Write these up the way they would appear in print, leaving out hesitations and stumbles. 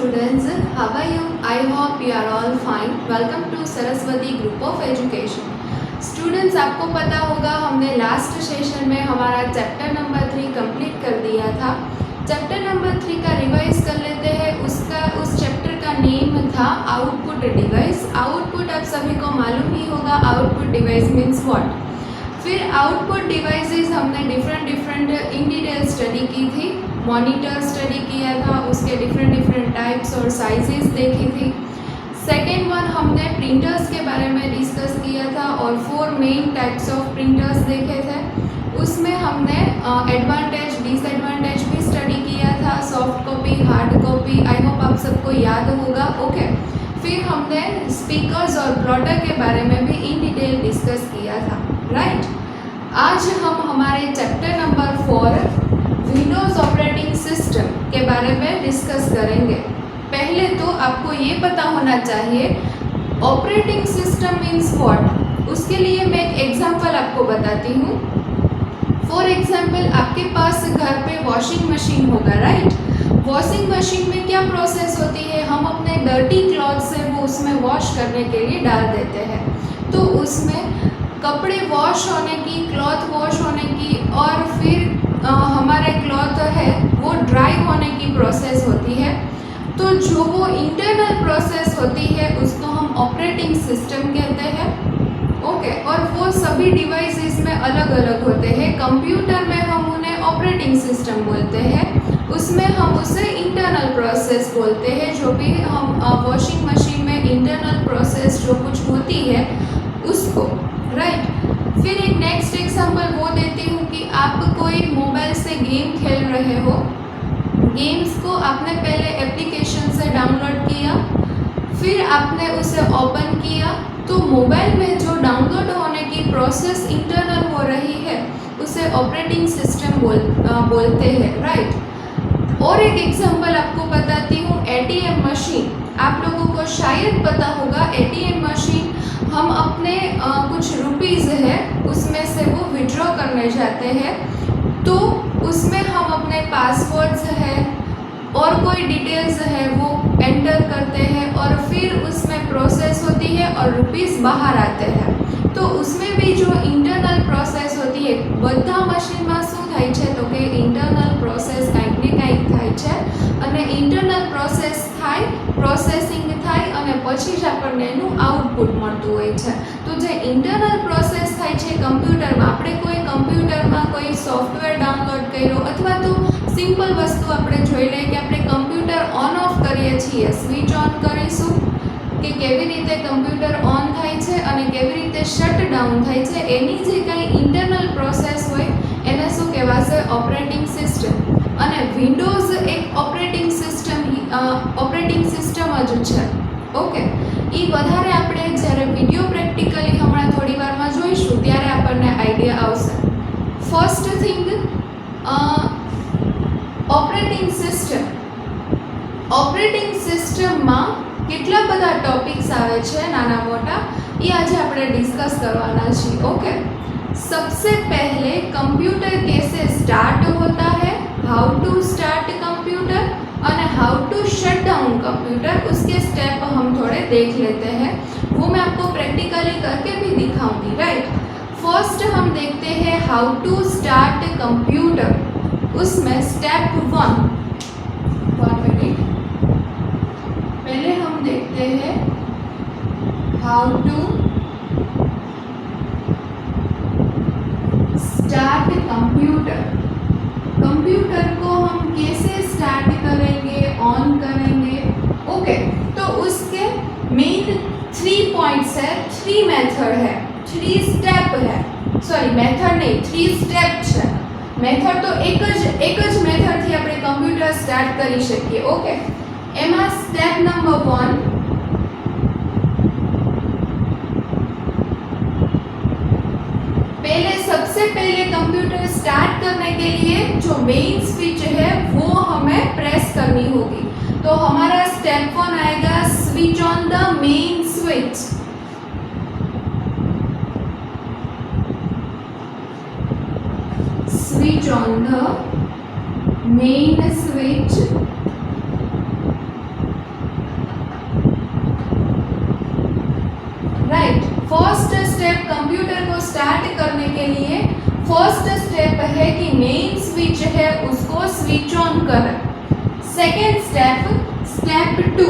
students, how are you? I hope you are all fine. Welcome to Saraswati group of education. Students, आपको पता होगा हमने last session में हमारा चैप्टर नंबर 3 कंप्लीट कर दिया था। चैप्टर नंबर 3 का रिवाइज कर लेते हैं। उस चैप्टर का नेम था आउटपुट डिवाइस। आउटपुट आप सभी को मालूम ही होगा, आउटपुट डिवाइस मीन्स व्हाट। फिर आउटपुट डिवाइसेस हमने डिफरेंट इन डिटेल स्टडी की थी। मॉनिटर स्टडी किया था, उसके डिफरेंट टाइप्स और साइजेस देखी थी। सेकेंड वन हमने प्रिंटर्स के बारे में डिस्कस किया था और 4 मेन टाइप्स ऑफ प्रिंटर्स देखे थे। उसमें हमने एडवांटेज डिसएडवांटेज भी स्टडी किया था, soft copy hard copy. I hope आप सबको याद होगा। ओके, फिर हमने स्पीकर्स और प्लॉटर के बारे में भी इन डिटेल डिस्कस किया था, राइट। आज हम हमारे chapter number 4 Windows operating system के बारे में डिस्कस करेंगे। पहले तो आपको ये पता होना चाहिए ऑपरेटिंग सिस्टम मीन्स व्हाट। उसके लिए मैं एक एग्जांपल आपको बताती हूँ। फॉर एग्जांपल, आपके पास घर पे वॉशिंग मशीन होगा, राइट। वॉशिंग मशीन में क्या प्रोसेस होती है, हम अपने डर्टी क्लॉथ से वो उसमें वॉश करने के लिए डाल देते हैं। तो उसमें कपड़े वॉश होने की, क्लॉथ वॉश होने की और फिर हमारे क्लॉथ है वो ड्राई होने की प्रोसेस होती है। तो जो वो इंटरनल प्रोसेस होती है उसको हम ऑपरेटिंग सिस्टम कहते हैं। ओके, और वो सभी डिवाइसेस में अलग अलग होते हैं। कंप्यूटर में हम उन्हें ऑपरेटिंग सिस्टम बोलते हैं, उसमें हम उसे इंटरनल प्रोसेस बोलते हैं। जो भी हम वॉशिंग मशीन में इंटरनल प्रोसेस जो कुछ होती है उसको, राइट। फिर एक नेक्स्ट एग्जांपल वो देती हूँ कि आप कोई मोबाइल से गेम खेल रहे हो। गेम्स को आपने पहले एप्लीकेशन से डाउनलोड किया, फिर आपने उसे ओपन किया, तो मोबाइल में जो डाउनलोड होने की प्रोसेस इंटरनल हो रही है उसे ऑपरेटिंग सिस्टम बोलते हैं, राइट। और एक एग्जांपल आपको बताती हूँ, एटीएम मशीन। आप लोगों को शायद पता होगा, एटीएम मशीन हम अपने कुछ रुपीज़ है उसमें से वो विड्रॉ करने जाते हैं, तो उसमें हम अपने पासवर्ड्स है और कोई डिटेल्स है वो एंटर करते हैं और फिर उसमें प्रोसेस होती है और रुपीज़ बाहर आते हैं। तो उसमें भी जो इंटरनल प्रोसेस होती है, બધા મશીનમાં શું થાય છે તો કે ઇન્ટરનલ પ્રોસેસ કંઈક ને કંઈક થાય છે અને ઇન્ટરનલ પ્રોસેસ થાય, પ્રોસેસિંગ થાય અને પછી જ આપણને એનું આઉટપુટ મળતું હોય છે। તો જે ઇન્ટરનલ પ્રોસેસ થાય છે કમ્પ્યુટરમાં, આપણે કોઈ કમ્પ્યુટરમાં કોઈ સોફ્ટવેર ડાઉનલોડ કર્યો અથવા તો સિમ્પલ વસ્તુ આપણે જોઈ લઈએ કે આપણે કમ્પ્યુટર ઓન ઓફ કરીએ છીએ, સ્વિચ ઓન કરીશું કે કેવી રીતે કમ્પ્યુટર ઓન થાય છે અને કેવી રીતે શટ ડાઉન થાય છે, એની જે કંઈ ઇન્ટરનલ પ્રોસેસ હોય એને શું કહેવાશે, ઓપરેટિંગ સિસ્ટમ। અને વિન્ડોઝ એક ઓપરેટિંગ સિસ્ટમ જ છે। ઓકે, એ વધારે આપણે જ્યારે વિડીયો પ્રેક્ટિકલી હમણાં થોડી વારમાં જોઈશું ત્યારે આપણને આઈડિયા આવશે। First thing, operating system. Operating સિસ્ટમમાં કેટલા બધા ટॉपिक्स આવે છે નાના મોટા, એ આજે આપણે ડિસ્કસ કરવાના છીએ। ओके, सबसे पहले कंप्यूटर कैसे स्टार्ट होता है, हाउ टू स्टार्ट कंप्यूटर और how to shut down computer, उसके स्टेप हम थोड़े देख लेते हैं। वो मैं आपको प्रैक्टिकली करके भी दिखाऊंगी, राइट। फर्स्ट हम देखते हैं हाउ टू स्टार्ट कंप्यूटर। उसमें स्टेप 1 मिनट पहले हम देखते हैं how to start computer. Computer को हम कैसे स्टार्ट करेंगे, ऑन करेंगे। ओके, तो उसके मेन 3 पॉइंट्स है, 3 मेथड है, 3 स्टेप है। सॉरी, मेथड नहीं, 3 स्टेप है। मेथड तो एक ज मेथड थी આપણે કમ્પ્યુટર સ્ટાર્ટ કરી શકીએ। ઓકે, એમાં સ્ટેપ નંબર 1, सबसे पहले कंप्यूटर स्टार्ट करने के लिए जो मेन स्विच है वो हमें प्रेस करनी होगी। तो हमारा स्टेप 1 आएगा, switch on the main switch. Switch on the main switch step computer को स्टार्ट करने के लिए फर्स्ट स्टेप है कि मेन स्विच है उसको स्विच ऑन करें। सेकेंड स्टेप, स्टेप 2,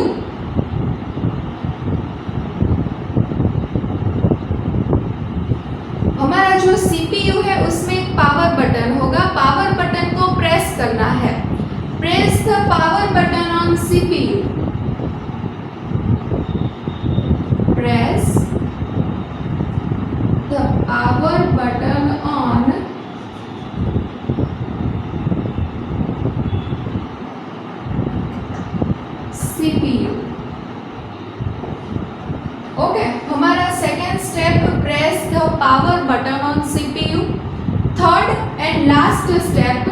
हमारा जो सीपीयू है उसमें एक पावर बटन होगा, पावर बटन को प्रेस करना है। Press the power button on CPU, press the power button on CPU. Okay, हमारा second step, press the power button on CPU. Third and last step,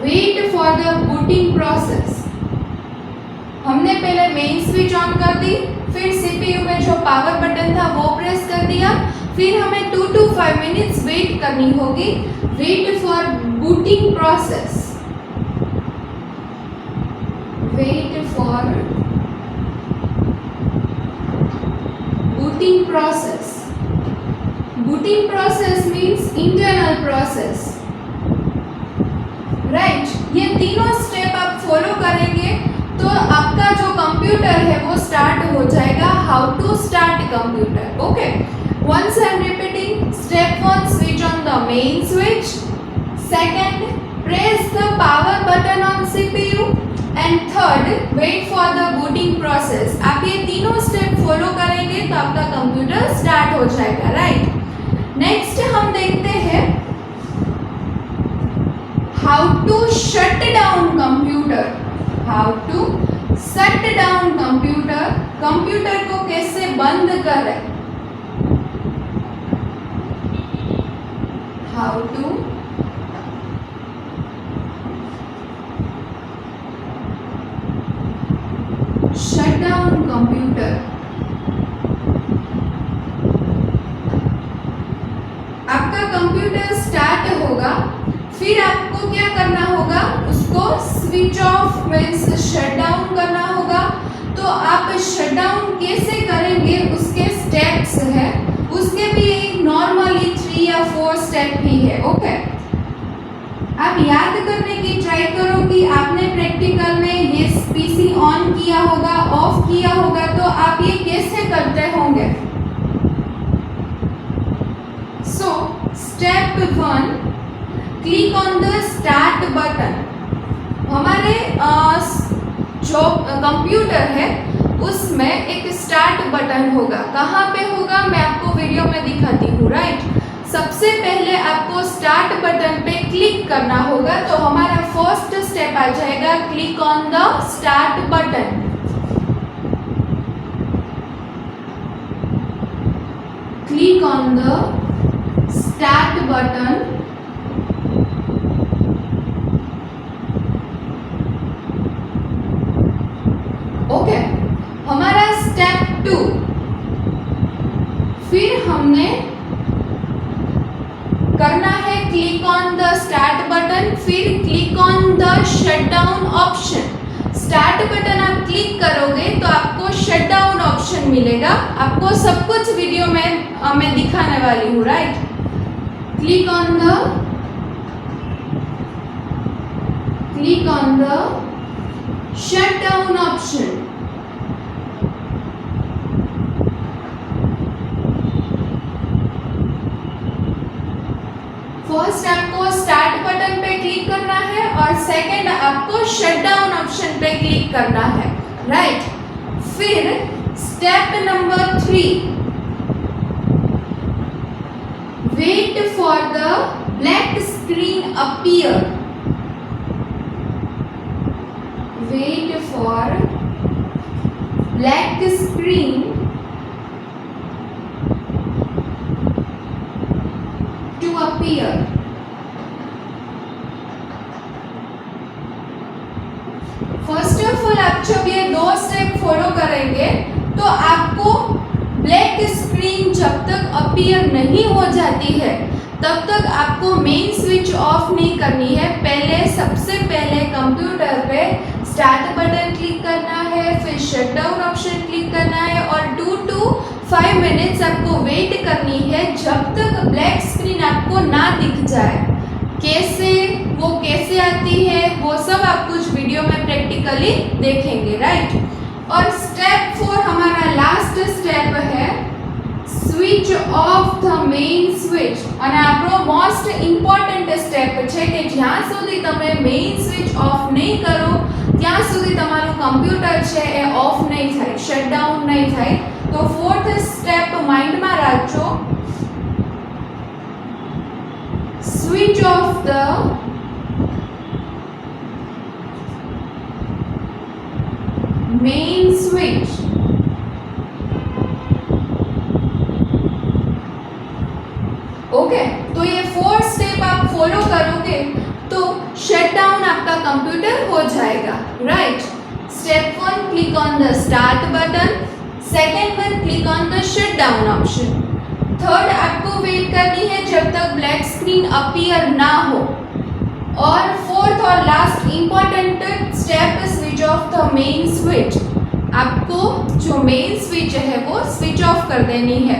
wait for the booting process. हमने पहले main switch on कर दी, फिर CPU में जो power button था वो press कर दिया, फिर हमें 2 to 5 मिनट्स वेट करनी होगी। Wait for booting process, wait for booting process. Booting process means internal process, right? ये तीनों स्टेप आप फॉलो करेंगे तो आपका जो कंप्यूटर है वो स्टार्ट हो जाएगा। How to start computer? Okay, once I am repeating, step 1, switch on the main switch. Second, press the power button on CPU. And third, wait for the booting process. आप ये तीनों step follow करेंगे तो आपका computer start हो जाएगा, right? Next हम देखते हैं how to shut down computer. How to shut down computer, computer को कैसे बंद करें। How to shut down computer. आपका कंप्यूटर स्टार्ट होगा, फिर आपको क्या करना होगा, उसको switch off means shut down करना होगा। तो आप शट डाउन कैसे करेंगे उसके स्टेप्स है, उसके भी नॉर्मली 3 या 4 स्टेप ही है। ओके, आप याद करने की ट्राई करो कि आपने प्रैक्टिकल में ये पीसी ऑन किया होगा, ऑफ किया होगा, तो आप ये कैसे करते होंगे। So step 1, click on the start button. हमारे जो कंप्यूटर है उसमें एक स्टार्ट बटन होगा। कहाँ पे होगा मैं आपको वीडियो में दिखाती हूँ, राइट? सबसे पहले आपको स्टार्ट बटन पे क्लिक करना होगा, तो हमारा फर्स्ट स्टेप आ जाएगा click on the start button. Click on the start button. Okay, हमारा स्टेप 2, फिर हमने करना है click on the start button, फिर click on the shut down option. Start button आप क्लिक करोगे तो आपको शट डाउन ऑप्शन मिलेगा। आपको सब कुछ वीडियो में मैं दिखाने वाली हूँ, right? Click on the shut down option. First आपको स्टार्ट बटन पे क्लिक करना है और सेकंड आपको शट डाउन ऑप्शन पे क्लिक करना है, राइट? फिर step number 3, wait for the black screen appear. Wait for black screen to appear. First of all आप जब ये 2 स्टेप फॉलो करेंगे तो आपको ब्लैक स्क्रीन जब तक अपीयर नहीं हो जाती है तब तक आपको मेन स्विच ऑफ नहीं करनी है। सबसे पहले कंप्यूटर पे स्टार्ट बटन क्लिक करना है, फिर शट डाउन ऑप्शन क्लिक करना है और 2 to 5 मिनट्स आपको वेट करनी है जब तक ब्लैक स्क्रीन आपको ना दिख जाए। कैसे वो कैसे आती है वो सब आप कुछ वीडियो में प्रैक्टिकली देखेंगे, राइट। और स्टेप 4 हमारा लास्ट स्टेप है switch of the main switch. અને આપણો મોસ્ટ ઇમ્પોર્ટન્ટ સ્ટેપ છે કે જ્યાં સુધી તમે મેઇન સ્વિચ ઓફ નહીં કરો ત્યાં સુધી તમારું કમ્પ્યુટર છે એ ઓફ નહીં થાય, શટડાઉન નહીં થાય। તો ફોર્થ સ્ટેપ માઇન્ડમાં રાખજો, switch off the main switch. Okay तो ये 4 स्टेप आप फॉलो करोगे तो शट डाउन आपका कंप्यूटर हो जाएगा, right. Step 1 click on the start button, second one click on the shut down option, third आपको वेट करनी है जब तक ब्लैक स्क्रीन अपीयर ना हो, और फोर्थ और last important step switch off the main switch. आपको जो मेन स्विच है वो स्विच ऑफ कर देनी है,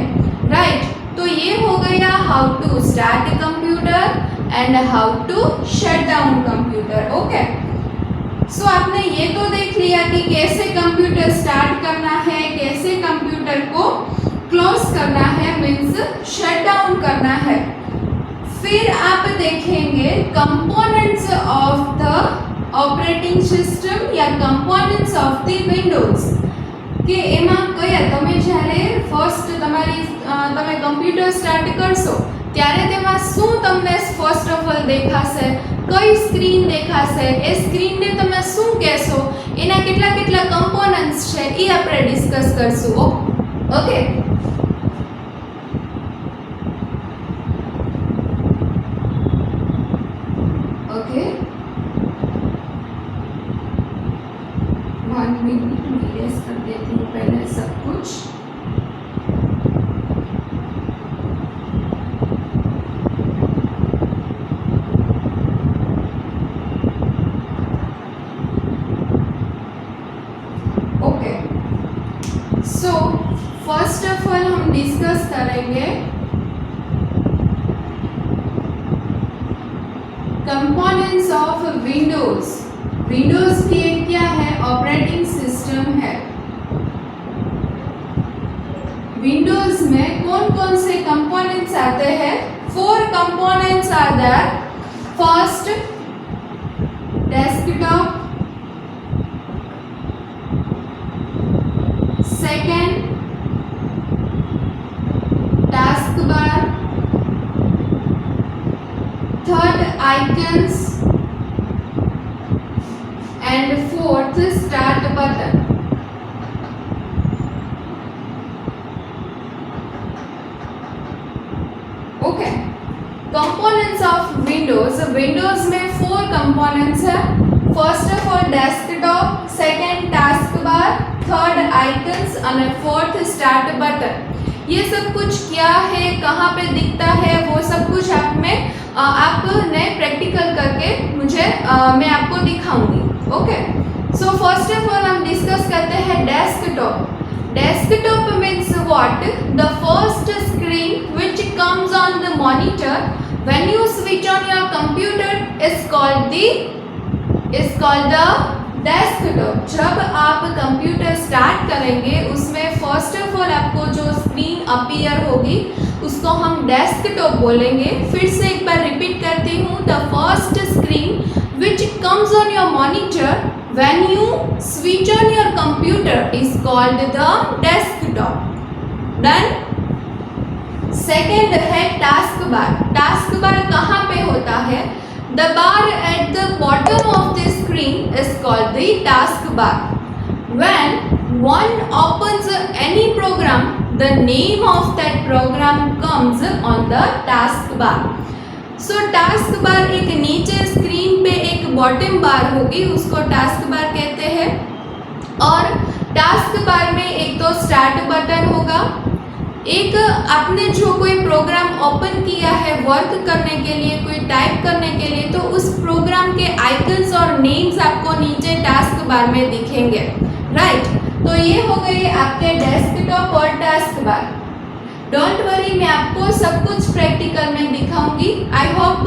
राइट। तो ये हो गया how to start computer and how to shut down computer. Okay so आपने ये तो देख लिया कि कैसे कंप्यूटर स्टार्ट करना है, कैसे कंप्यूटर को क्लोज करना है, मीन्स शट डाउन करना है। फिर आप देखेंगे components of the operating system या कंपोनेंट्स ऑफ द विंडोज કે એમાં કયા તમે જ્યારે ફર્સ્ટ તમે કમ્પ્યુટર સ્ટાર્ટ કરશો ત્યારે તેમાં શું તમને ફર્સ્ટ ઓફ ઓલ દેખાશે, કઈ સ્ક્રીન દેખાશે, એ સ્ક્રીનને તમે શું કહેશો, એના કેટલા કેટલા કમ્પોનન્ટ્સ છે એ આપણે ડિસ્કસ કરશું। ઓકે ओके 1 मिनट इरेज कर देती हूँ पहले सब कुछ। Okay so first of all हम डिस्कस करेंगे कंपोनेंट्स ऑफ विंडोज। विंडोज भी एक क्या है, ऑपरेटिंग सिस्टम है। विंडोज में कौन कौन से कंपोनेंट्स आते हैं? 4 components are there. First desktop, second task bar, third icons and fourth start button। Okay components of Windows. Windows में 4 कंपोनेंट्स है। First of all desktop, second task bar, third icons और fourth start button. ये सब कुछ क्या है, कहाँ पे दिखता है, वो सब कुछ आपने प्रैक्टिकल करके मैं आपको दिखाऊंगी। Okay so first of all हम डिस्कस करते हैं desktop. Desktop means what? The first screen which comes on the monitor when you switch on your computer is called the desktop. जब आप कंप्यूटर स्टार्ट करेंगे उसमें फर्स्ट ऑफ ऑल आपको जो screen appear होगी उसको हम डेस्कटॉप बोलेंगे। फिर से एक बार रिपीट करती हूँ, the first screen which comes on your monitor when you switch on your computer is called the desktop। Done। Second है टास्क बार। टास्क बार कहाँ पे होता है? The bar at the bottom of the screen is called the task bar। When one opens any program, the name of that program comes on the task bar। So task bar एक नीचे screen पे एक bottom बार होगी, उसको task bar कहते हैं। और task bar में एक तो स्टार्ट बटन होगा, एक आपने जो कोई प्रोग्राम ओपन किया है वर्क करने के लिए, कोई टाइप करने के लिए, तो उस प्रोग्राम के आइकन्स और नेम्स आपको नीचे टास्क बार में दिखेंगे, राइट। तो ये हो गई आपके डेस्कटॉप और टास्क बार। डोंट वरी, मैं आपको सब कुछ प्रैक्टिकल में दिखाऊंगी। आई होप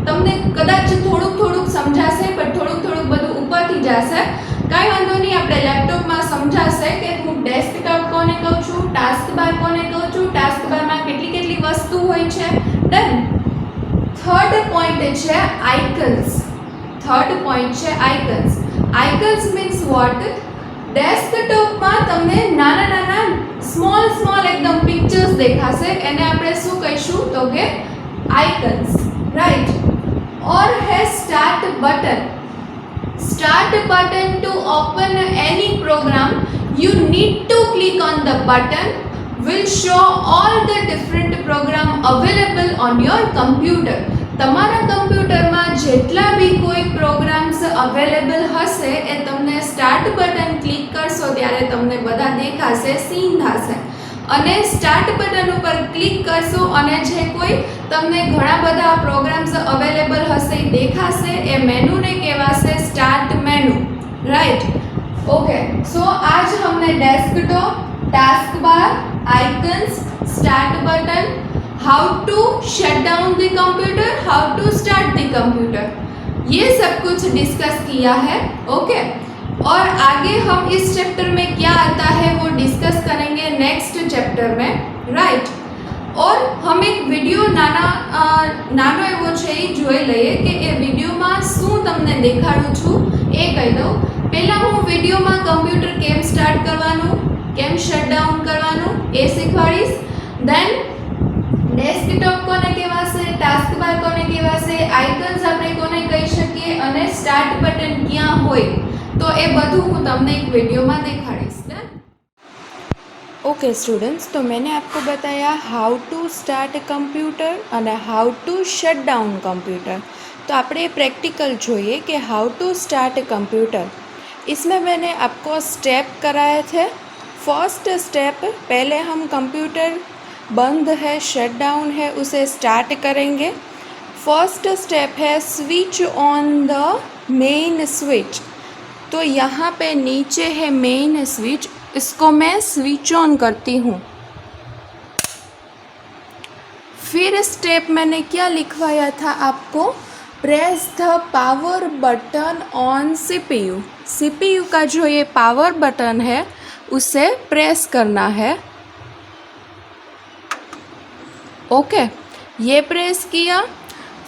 તમને કદાચ થોડુંક સમજાશે, બટ થોડુંક બધું ઉપરથી જશે। કાંઈ વાંધો નહીં, આપણે લેપટોપમાં સમજાશે કે હું ડેસ્કટોપ કોને કહું છું, ટાસ્ક બાર કોને કહું છું, ટાસ્ક બારમાં કેટલી વસ્તુ હોય છે। ડન। થર્ડ પોઈન્ટ છે આઇકન્સ। થર્ડ પોઈન્ટ છે આઇકન્સ। Icons means what? ડેસ્કટોપમાં તમને નાના સ્મોલ એકદમ પિક્ચર્સ દેખાશે, એને આપણે શું કહીશું તો કે આઇકન્સ, રાઈટ। और है start button. Start button to open any program you need to click on the button, will show all the different program available on your computer। તમારા કમ્પ્યુટરમાં જેટલા બી કોઈ પ્રોગ્રામ્સ અવેલેબલ હશે એ તમને સ્ટાર્ટ બટન ક્લિક કરશો ત્યારે તમને બધા દેખાશે, સીન થશે। અને સ્ટાર્ટ બટન ઉપર ક્લિક કરશો અને જે કોઈ તમને ઘણા બધા પ્રોગ્રામ્સ અવેલેબલ હશે એ દેખાશે, એ મેનુને કહેવાશે start menu, right. Okay, so आज हमने desktop, task bar, icons, start button, how to shut down the computer, how to start the computer, ये सब कुछ डिस्कस किया है। ओके, और आगे हम इस चैप्टर में क्या आता है वो डिस्कस करेंगे नेक्स्ट चैप्टर में, राइट। और हम एक विडियो नानो एवो छे ए जोई लईए के ए विडियोमां शुं तमने देखाडुं छुं ए कही दઉં। पहला हूँ विडियो में कंप्यूटर केम स्टार्ट करवानुं, केम शट डाउन करवानुं ए शीखवाड़ीश। देन डेस्कटॉप कोने कहेवाशे, टास्क बार कोने कहेवाशे, आइकन्स आपणे कोने कही शकीए अने स्टार्ट बटन क्यां होय तो ए बधुं हूँ तमने एक विडियो में देखाड़ीश। ओके स्टूडेंट्स, तो मैंने आपको बताया हाउ टू स्टार्ट कंप्यूटर और how to shut down computer. तो आपणे प्रैक्टिकल जोइए कि हाउ टू स्टार्ट कंप्यूटर। इसमें मैंने आपको स्टेप कराए थे। फर्स्ट स्टेप, पहले हम कंप्यूटर बंद है, शट डाउन है, उसे स्टार्ट करेंगे। फर्स्ट स्टेप है switch on the main switch. तो यहाँ पे नीचे है मेन स्विच, इसको मैं स्विच ऑन करती हूँ। फिर स्टेप मैंने क्या लिखवाया था आपको, press the power button on CPU। CPU का जो ये पावर बटन है उसे प्रेस करना है। ओके, ये प्रेस किया,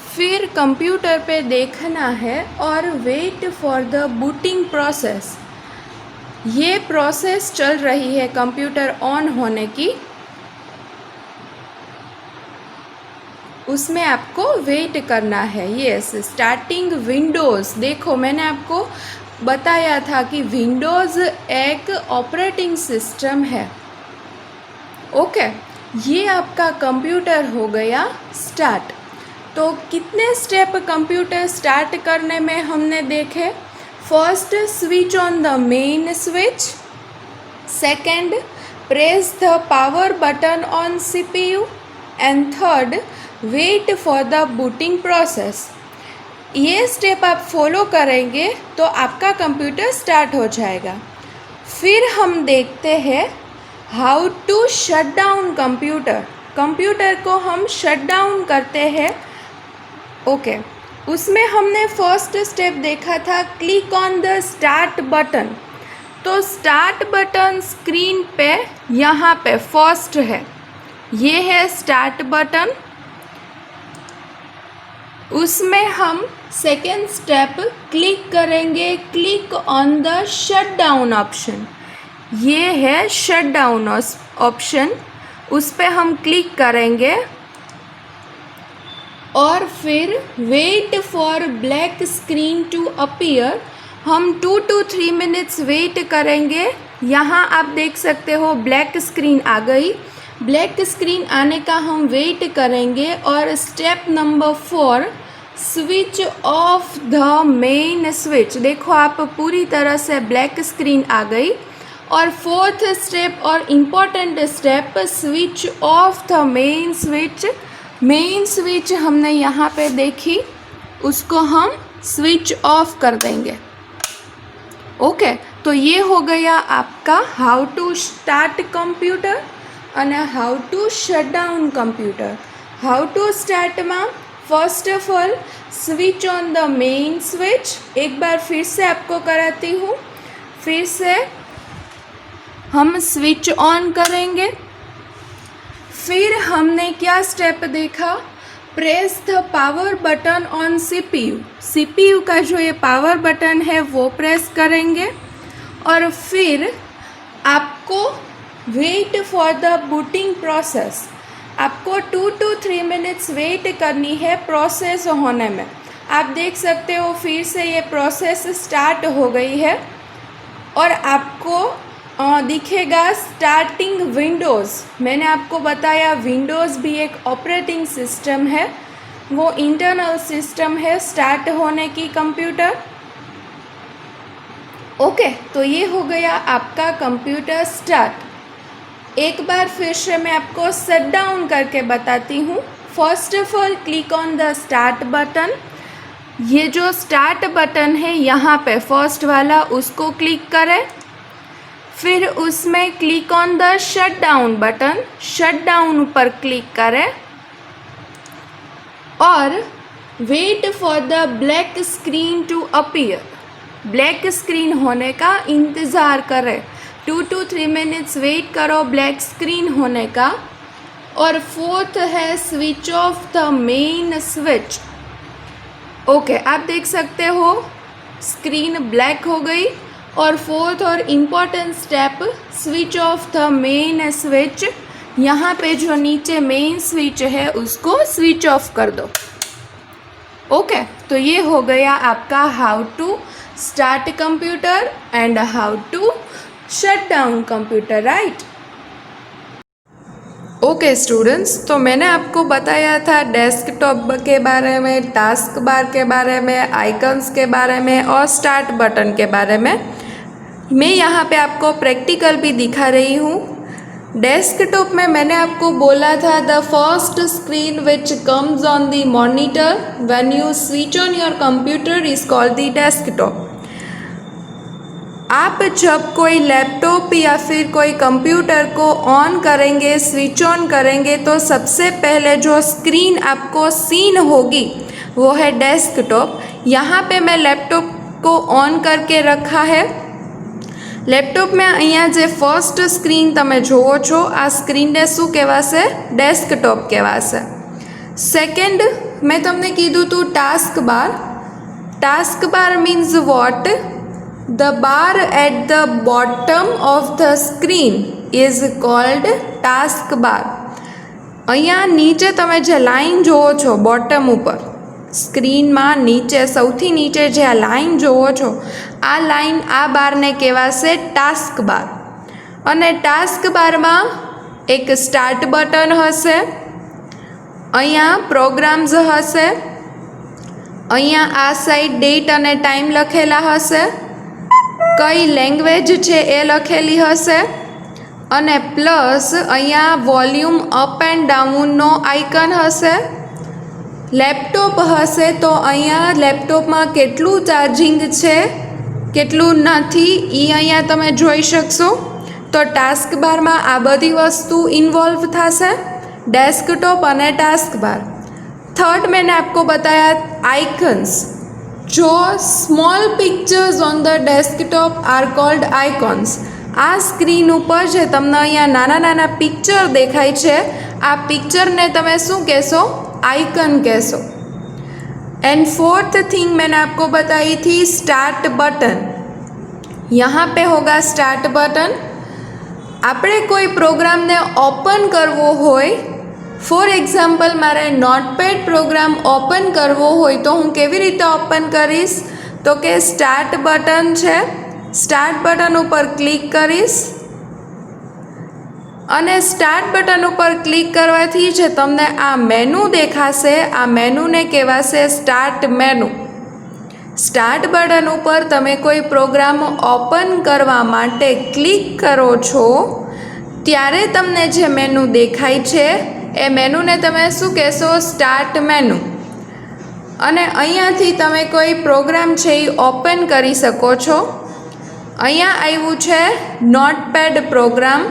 फिर कंप्यूटर पे देखना है और wait for the booting process. ये प्रोसेस चल रही है कंप्यूटर ऑन होने की, उसमें आपको वेट करना है। Yes, starting Windows. देखो मैंने आपको बताया था कि विंडोज़ एक ऑपरेटिंग सिस्टम है। ओके, ये आपका कंप्यूटर हो गया स्टार्ट। तो कितने स्टेप कंप्यूटर स्टार्ट करने में हमने देखे? First, switch on the main switch. Second, press the power button on CPU। And third, wait for the booting process. ये स्टेप आप फॉलो करेंगे तो आपका कंप्यूटर स्टार्ट हो जाएगा। फिर हम देखते हैं how to shut down computer. Computer को हम शट डाउन करते हैं। ओके, उसमें हमने फर्स्ट स्टेप देखा था click on the start button. तो स्टार्ट बटन स्क्रीन पे यहाँ पे फर्स्ट है, ये है स्टार्ट बटन। उसमें हम सेकेंड स्टेप क्लिक करेंगे, click on the shut down option. ये है शट डाउन ऑप्शन, उस पर हम क्लिक करेंगे और फिर wait for black screen to appear. हम 2 to 3 मिनट्स वेट करेंगे। यहाँ आप देख सकते हो ब्लैक स्क्रीन आ गई। ब्लैक स्क्रीन आने का हम वेट करेंगे। और step number 4, switch off the main switch. देखो आप पूरी तरह से ब्लैक स्क्रीन आ गई। और फोर्थ स्टेप और important step, switch off the main switch. Main switch हमने यहाँ पे देखी, उसको हम स्विच ऑफ कर देंगे। ओके, तो ये हो गया आपका हाउ टू स्टार्ट कंप्यूटर અને how to shut down computer. How to સ્ટાર્ટમાં first of all switch on the main switch. एक बार फिर से आपको कराती हूँ. फिर से हम स्विच ऑन करेंगे. फिर हमने क्या स्टेप देखा, press the power button on CPU. CPU का जो ये पावर बटन है वो प्रेस करेंगे और फिर आपको wait for the booting process. आपको 2 to 3 मिनट्स वेट करनी है प्रोसेस होने में. आप देख सकते हो फिर से ये प्रोसेस स्टार्ट हो गई है और आपको दिखेगा स्टार्टिंग विंडोज़. मैंने आपको बताया विंडोज़ भी एक ऑपरेटिंग सिस्टम है, वो इंटरनल सिस्टम है स्टार्ट होने की कंप्यूटर. ओके, तो ये हो गया आपका कंप्यूटर स्टार्ट. एक बार फिर से मैं आपको शट डाउन करके बताती हूँ. First of all click on the start button. ये जो स्टार्ट बटन है यहाँ पे फर्स्ट वाला उसको क्लिक करें. फिर उसमें click on the shut down button. Shut down पर क्लिक करें और wait for the black screen to appear. Black screen होने का इंतज़ार करें. 2 to 3 मिनट्स वेट करो ब्लैक स्क्रीन होने का. और फोर्थ है switch off the main switch. Okay, आप देख सकते हो स्क्रीन ब्लैक हो गई. और फोर्थ और important step switch off the main switch. यहाँ पे जो नीचे मेन स्विच है उसको स्विच ऑफ कर दो. ओके, तो ये हो गया आपका how to start computer and how to shut down computer, right. Okay students, तो मैंने आपको बताया था डेस्कटॉप के बारे में, टास्क बार के बारे में, आइकन्स के बारे में और स्टार्ट बटन के बारे में. मैं यहाँ पे आपको प्रैक्टिकल भी दिखा रही हूँ. डेस्कटॉप में मैंने आपको बोला था the first screen which comes on the monitor when you switch on your computer is called the desktop. आप जब कोई लैपटॉप या फिर कोई कंप्यूटर को ऑन करेंगे, स्विच ऑन करेंगे, तो सबसे पहले जो स्क्रीन आपको सीन होगी वो है डेस्कटॉप. यहाँ पे मैं लैपटॉप को ऑन करके रखा है. लैपटॉप में અહીંયા જે ફર્સ્ટ સ્ક્રીન તમે જોવો છો આ સ્ક્રીનને શું કહેવાશે? ડેસ્કટોપ કહેવાશે. સેકન્ડ મેં તમને કીધું હતું task bar. Task bar means what? The bar at the bottom of the screen is called task bar. અહીંયા નીચે તમે જે લાઈન જોવો છો બોટમ ઉપર સ્ક્રીનમાં નીચે સૌથી નીચે જે આ લાઈન જોવો છો આ લાઈન આ બારને કહેવાશે ટાસ્ક બાર. અને ટાસ્ક બારમાં એક સ્ટાર્ટ બટન હશે, અહીંયા પ્રોગ્રામ્સ હશે, અહીંયા આ સાઈડ ડેટ અને ટાઈમ લખેલા હશે, કઈ લેંગ્વેજ છે એ લખેલી હશે અને પ્લસ અહીંયા વોલ્યુમ અપ એન્ડ ડાઉનનો આઇકન હશે. લેપટોપ હશે તો અહીંયા લેપટોપમાં કેટલું ચાર્જિંગ છે કેટલું નથી એ અહીંયા તમે જોઈ શકશો. તો ટાસ્ક બારમાં આ બધી વસ્તુ ઇન્વોલ્વ થશે, ડેસ્કટોપ અને ટાસ્ક બાર. થર્ડ मैंने आपको बताया आइकन्स. जो small pictures on the desktop are called icons. आ स्क्रीन पर जे तमने अहींया नाना नाना पिक्चर देखाय छे आ पिक्चर ने तमे शुं कहेशो? आइकन कहेशो. एंड फोर्थ थिंग मैंने आपको बताई थी स्टार्ट बटन. यहाँ पे होगा स्टार्ट बटन. आपणे कोई प्रोग्राम ने ओपन करवो होय, फॉर एग्जाम्पल मारे नोटपेड प्रोग्राम ओपन करवो होय तो हूँ केवी रीते ओपन करीश? तो के स्टार्ट बटन है, स्टार्ट बटन पर क्लिक करीश અને સ્ટાર્ટ બટન ઉપર ક્લિક કરવાથી જે તમને આ મેનુ દેખાશે આ મેનુને કહેવાશે સ્ટાર્ટ મેનુ. સ્ટાર્ટ બટન ઉપર તમે કોઈ પ્રોગ્રામ ઓપન કરવા માટે ક્લિક કરો છો ત્યારે તમને જે મેનુ દેખાય છે એ મેનુને તમે શું કહેશો? Start menu. અને અહીંયાથી તમે કોઈ પ્રોગ્રામ છે એ ઓપન કરી શકો છો. અહીંયા આવ્યું છે નોટપેડ પ્રોગ્રામ,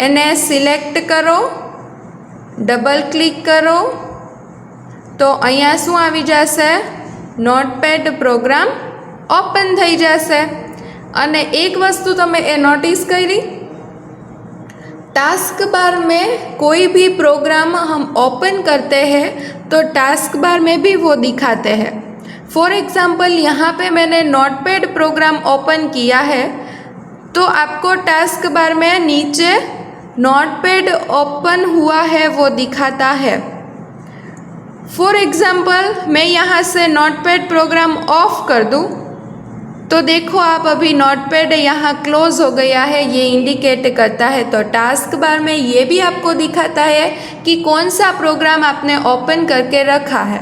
એને સિલેક્ટ કરો, ડબલ ક્લિક કરો તો અહીંયા શું આવી જશે? નોટપેડ પ્રોગ્રામ ઓપન થઈ જશે. અને એક वस्तु તમે એ नोटिस करी, टास्क बार में कोई भी प्रोग्राम हम ओपन करते हैं तो टास्क बार में भी वो दिखाते हैं. फॉर एग्ज़ाम्पल यहाँ पे मैंने नोटपैड प्रोग्राम ओपन किया है तो आपको टास्क बार में नीचे नोटपैड ओपन हुआ है वो दिखाता है. फॉर एग्ज़ाम्पल मैं यहाँ से नोटपैड प्रोग्राम ऑफ कर दूँ तो देखो आप अभी नोटपैड यहाँ क्लोज हो गया है, ये इंडिकेट करता है. तो टास्क बार में ये भी आपको दिखाता है कि कौन सा प्रोग्राम आपने ओपन करके रखा है.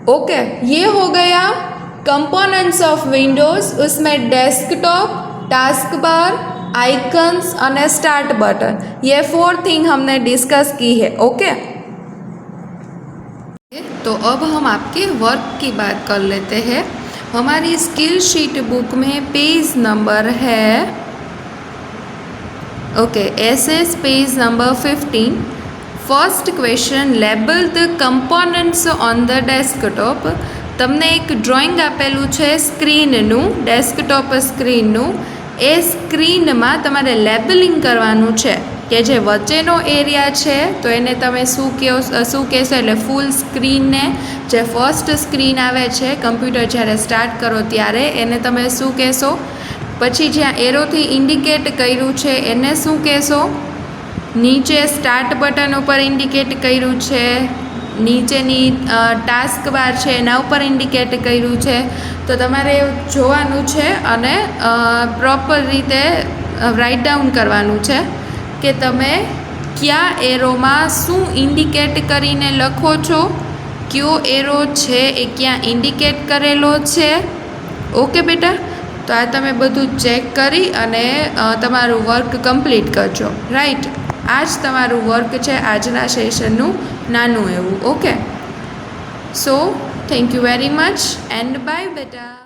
ओके, ये हो गया कंपोनेंट्स ऑफ विंडोज़. उसमें डेस्कटॉप, टास्क बार, आइकन्स और स्टार्ट बटन, ये 4 थिंग हमने डिस्कस की है. ओके, तो अब हम आपके वर्क की बात कर लेते हैं. हमारी स्किल शीट बुक में पेज नंबर है SS page number 15. First question, label the components on the desktop. તમને એક ડ્રોઈંગ આપેલું છે સ્ક્રીનનું, ડેસ્કટોપ સ્ક્રીનનું. એ સ્ક્રીનમાં તમારે લેબલિંગ કરવાનું છે કે જે વચ્ચેનો એરિયા છે તો એને તમે શું કહેશો? એટલે ફૂલ સ્ક્રીનને જે ફર્સ્ટ સ્ક્રીન આવે છે કમ્પ્યુટર જ્યારે સ્ટાર્ટ કરો ત્યારે એને તમે શું કહેશો? પછી જ્યાં એરોથી ઇન્ડિકેટ કર્યું છે એને શું કહેશો? નીચે સ્ટાર્ટ બટન ઉપર ઇન્ડિકેટ કર્યું છે, નીચેની ટાસ્ક બાર છે એના ઉપર ઇન્ડિકેટ કર્યું છે. તો તમારે જોવાનું છે અને પ્રોપર રીતે રાઇટ ડાઉન કરવાનું છે કે તમે કયા એરોમાં શું ઇન્ડિકેટ કરીને લખો છો, કયો એરો છે એ ક્યાં ઇન્ડિકેટ કરેલો છે. ઓકે બેટા, તો આ તમે બધું ચેક કરી અને તમારું વર્ક કમ્પ્લીટ કરજો. રાઈટ, આ જ તમારું વર્ક છે આજના સેશનનું નાનું એવું. Okay, so thank you very much and bye બેટા.